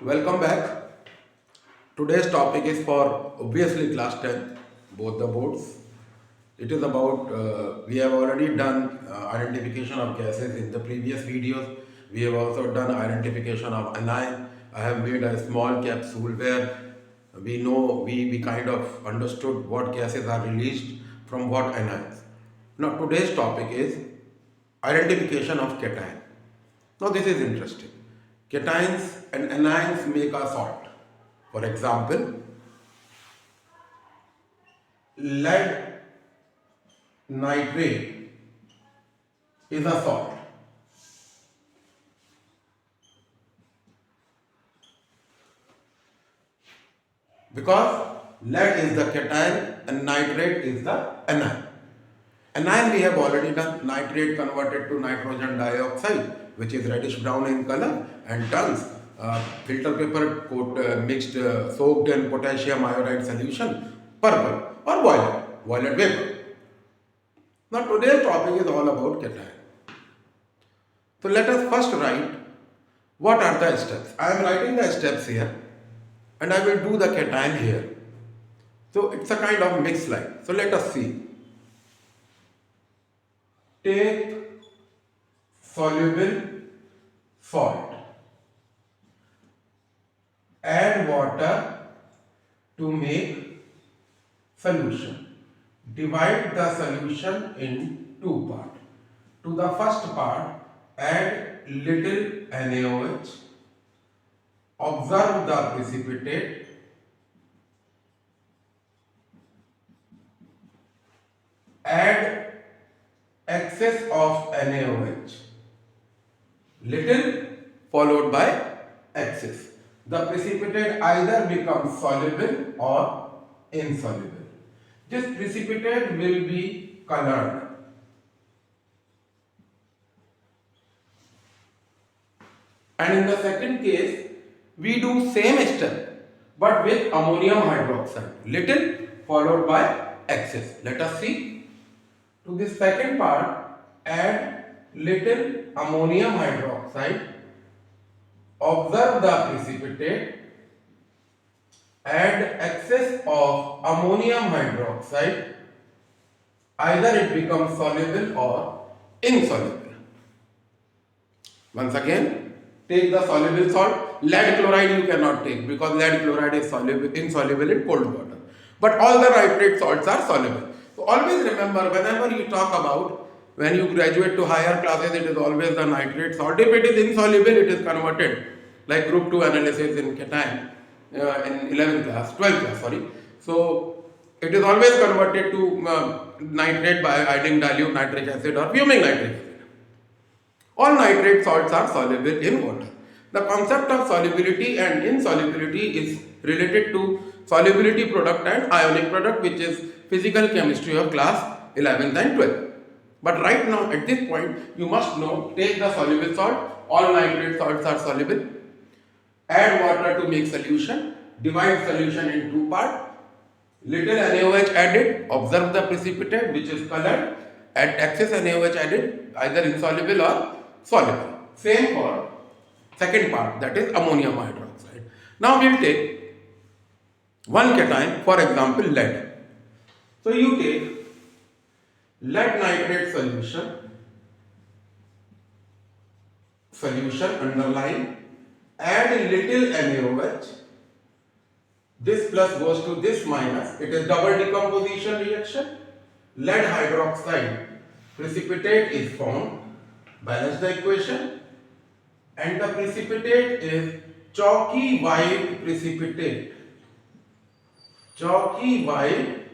Welcome back. Today's topic is for obviously class 10, both the boards. It is about, we have already done identification of gases in the previous videos. We have also done identification of anion. I have made a small capsule where we know, we kind of understood what gases are released from what anions. Now today's topic is identification of cation. Now this is interesting. Cations and anions make a salt. For example, lead nitrate is a salt because lead is the cation and nitrate is the anion. Anion we have already done. Nitrate converted to nitrogen dioxide, which is reddish brown in color and turns filter paper mixed soaked in potassium iodide solution purple or violet vapor. Now today's topic is all about cation. So let us first write what are the steps. I am writing the steps here and I will do the cation here. So it's a kind of mixed slide. So let us see. Take soluble salt, add water to make solution. Divide the solution in two parts. To the first part, add little NaOH. Observe the precipitate. Add excess of NaOH. Little followed by excess. The precipitate either becomes soluble or insoluble. This precipitate will be colored. And in the second case, we do same step but with ammonium hydroxide. Little followed by excess. Let us see. To this second part, add little ammonium hydroxide. Observe the precipitate. Add excess of ammonium hydroxide. Either it becomes soluble or insoluble. Once again, take the soluble salt. Lead chloride you cannot take because lead chloride is insoluble in cold water. But all the nitrate salts are soluble. So always remember, whenever you talk about, when you graduate to higher classes, it is always the nitrate salt. If it is insoluble, it is converted like group 2 analysis in cation in 11th class, 12th class, sorry. So it is always converted to nitrate by adding dilute nitric acid or fuming nitric acid. All nitrate salts are soluble in water. The concept of solubility and insolubility is related to solubility product and ionic product, which is physical chemistry of class 11th and 12th. But right now at this point you must know, take the soluble salt, all nitrate salts are soluble, add water to make solution, divide solution in two parts, little NaOH added, observe the precipitate which is colored, add excess NaOH added, either insoluble or soluble. Same for second part, that is ammonium hydroxide. Now we will take one cation, for example lead. So you take lead nitrate solution underline, add little NaOH. This plus goes to this minus. It is double decomposition reaction. Lead hydroxide precipitate is formed. Balance the equation. And the precipitate is chalky white precipitate. Chalky white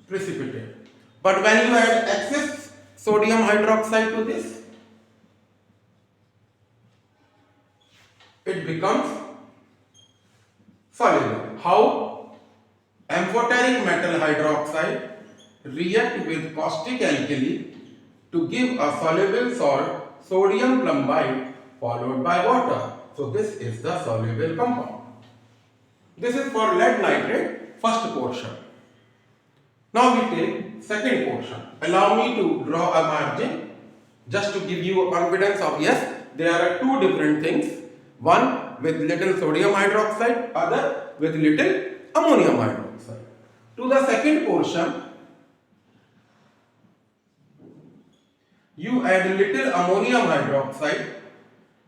precipitate. But when you add excess sodium hydroxide to this, it becomes soluble. How? Amphoteric metal hydroxide react with caustic alkali to give a soluble salt, sodium plumbite, followed by water. So this is the soluble compound. This is for lead nitrate, first portion. Now we take second portion. Allow me to draw a margin just to give you a confidence of yes, there are two different things. One with little sodium hydroxide, other with little ammonium hydroxide. To the second portion, you add little ammonium hydroxide.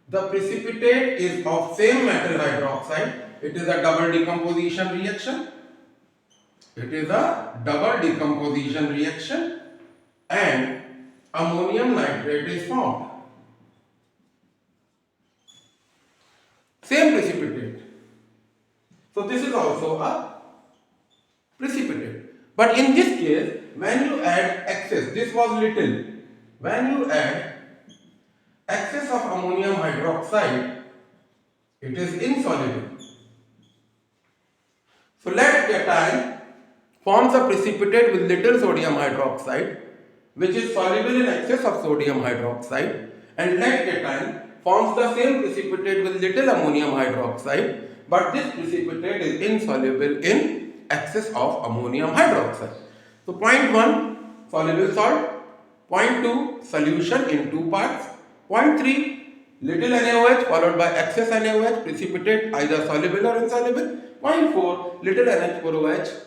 The precipitate is of same metal hydroxide. It is a double decomposition reaction. It is a double decomposition reaction and ammonium nitrate is formed. Same precipitate. So this is also a precipitate. But in this case, when you add excess, this was little. When you add excess of ammonium hydroxide, it is insoluble. So lead cation forms a precipitate with little sodium hydroxide, which is soluble in excess of sodium hydroxide, and lead cation forms the same precipitate with little ammonium hydroxide, but this precipitate is insoluble in excess of ammonium hydroxide. So point 1, soluble salt. Point 2, solution in two parts. Point 3, little NaOH followed by excess NaOH, precipitate either soluble or insoluble. Point 4, little NH4OH,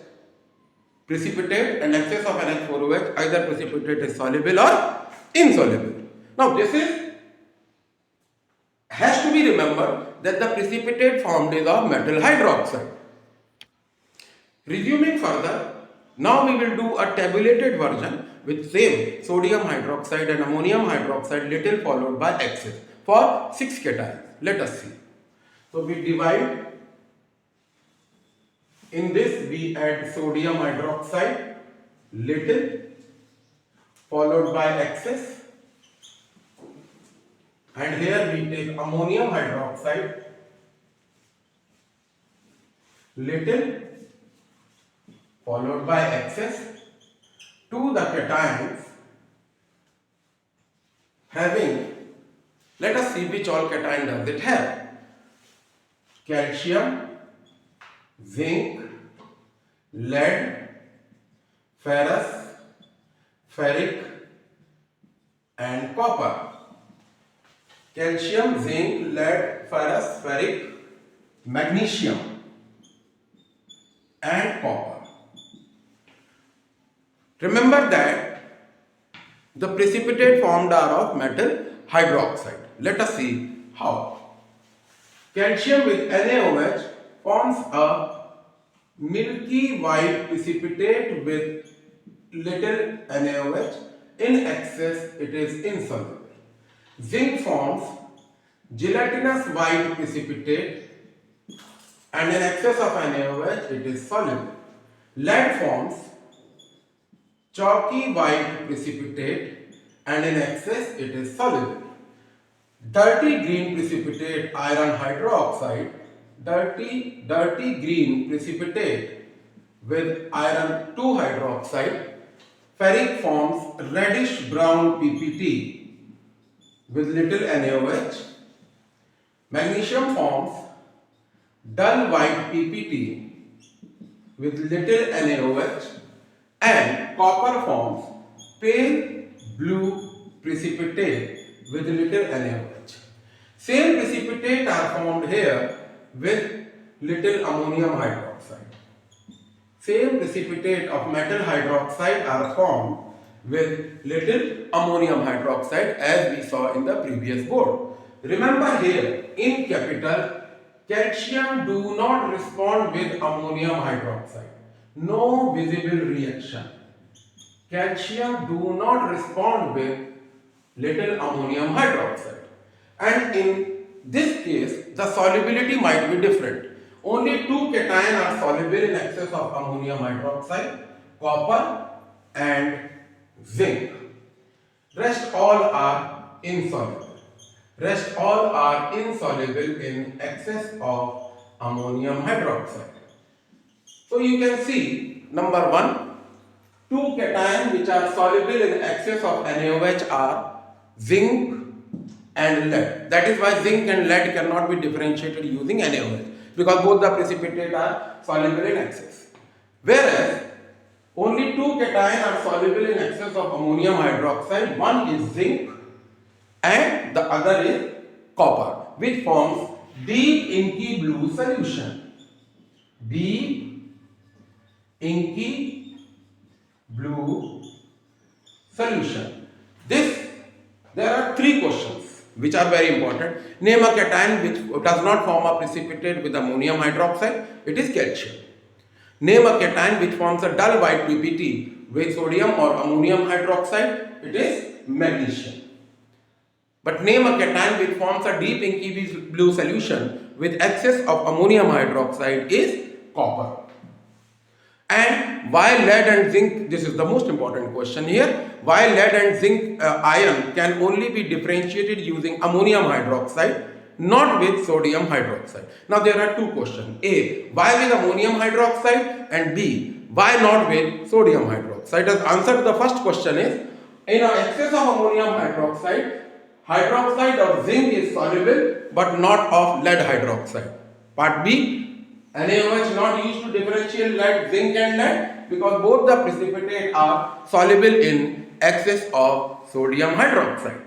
precipitate and excess of NH4OH, either precipitate is soluble or insoluble. Now this has to be remembered that the precipitate formed is of metal hydroxide. Resuming further, now we will do a tabulated version with same sodium hydroxide and ammonium hydroxide, little followed by excess for 6 cations. Let us see. So we divide. In this we add sodium hydroxide, little followed by excess, and here we take ammonium hydroxide, little followed by excess. To the cations having, let us see which all cation does it have. Calcium, zinc, lead, ferrous, ferric and copper. Calcium, zinc, lead, ferrous, ferric, magnesium and copper. Remember that the precipitate formed are of metal hydroxide. Let us see how. Calcium with NaOH forms a milky white precipitate with little NaOH. In excess, it is insoluble. Zinc forms gelatinous white precipitate and in excess of NaOH, it is soluble. Lead forms chalky white precipitate and in excess it is soluble. Dirty green precipitate iron hydroxide, dirty green precipitate with iron 2 hydroxide. Ferric forms reddish brown PPT with little NaOH. Magnesium forms dull white PPT with little NaOH. And copper forms pale blue precipitate with little NaOH. Same precipitate are formed here with little ammonium hydroxide. Same precipitate of metal hydroxide are formed with little ammonium hydroxide as we saw in the previous board. Remember here in capital, calcium do not respond with ammonium hydroxide. No visible reaction. Calcium do not respond with little ammonium hydroxide. And in this case, the solubility might be different. Only 2 cations are soluble in excess of ammonium hydroxide, copper and zinc. Rest all are insoluble. Rest all are insoluble in excess of ammonium hydroxide. So you can see, number 1, 2 cations which are soluble in excess of NaOH are zinc and lead. That is why zinc and lead cannot be differentiated using NaOH, because both the precipitate are soluble in excess. Whereas only 2 cations are soluble in excess of ammonium hydroxide. One is zinc and the other is copper, which forms deep inky blue solution. Deep inky blue solution. There are three questions which are very important. Name a cation which does not form a precipitate with ammonium hydroxide. It is calcium. Name a cation which forms a dull white PPT with sodium or ammonium hydroxide. It is magnesium. But name a cation which forms a deep inky blue solution with excess of ammonium hydroxide is copper. And why lead and zinc, this is the most important question here, why lead and zinc ion can only be differentiated using ammonium hydroxide, not with sodium hydroxide. Now there are two questions. A, why with ammonium hydroxide? And B, why not with sodium hydroxide? The answer to the first question is, in excess of ammonium hydroxide, hydroxide of zinc is soluble but not of lead hydroxide. Part B, NaOH not used to differentiate lead, zinc and lead because both the precipitate are soluble in excess of sodium hydroxide.